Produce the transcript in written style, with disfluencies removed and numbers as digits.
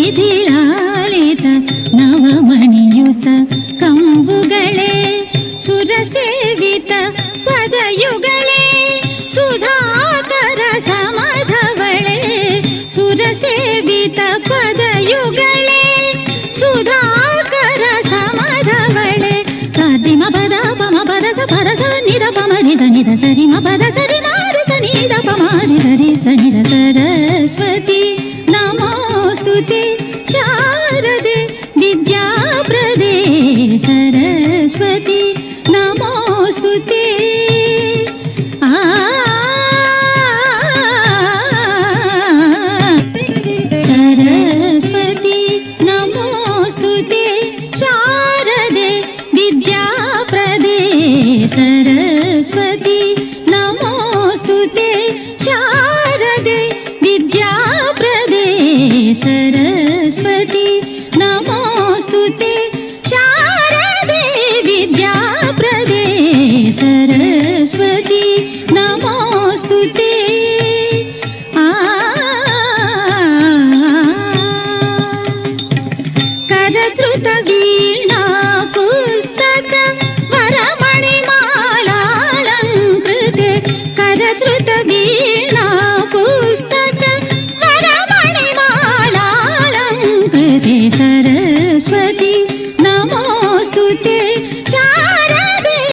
ವಿಧಿಲಾಲಿತ ನವಮಣಿಯುತ ಕಂಬುಗಳೇ ಸುರಸೇವಿತ ಪದಯುಗಳೇ ಸುಧಾಕರ ಸಮಧವಳೆ ಸುರಸೇವಿತ ಪದಯುಗಳೇ ಸುಧಾಕರ ಸಮಧವಳೆ ತಾದಿಮ ಪದ ಪಮ ಪದ ಸ ಪದ ಸ ನಿದ ಪಮರಿ ಸ ನಿದ ಸರಿ ಮ ಪದ ಸರಿ ಮಾರಿ ಸ ನಿದ ಪಮಾರಿ ಸರಿ ಸ ನಿದ ಸರಸ್ವತಿ ನಮೋಸ್ತುತೆ ಶಾರದೆ ವಿದ್ಯಾಪ್ರದೇ ಸರಸ್ವತಿ ನಮೋಸ್ತುತೆ ಸರಸ್ವತಿ ನಮೋಸ್ತುತೆ ಶಾರದೆ ವಿದ್ಯಾಪ್ರದೇ ಸರಸ್ವತಿ ನಮೋಸ್ತುತೆ ಶಾರದೆ ವಿದ್ಯಾಪ್ರದೇ ಸರಸ್ವತಿ ನಮೋಸ್ತುತೆ ಶಾರದೆ ವಿದ್ಯಾಪ್ರದೇ ಸರಸ್ವತಿ ನಮೋಸ್ತುತೆ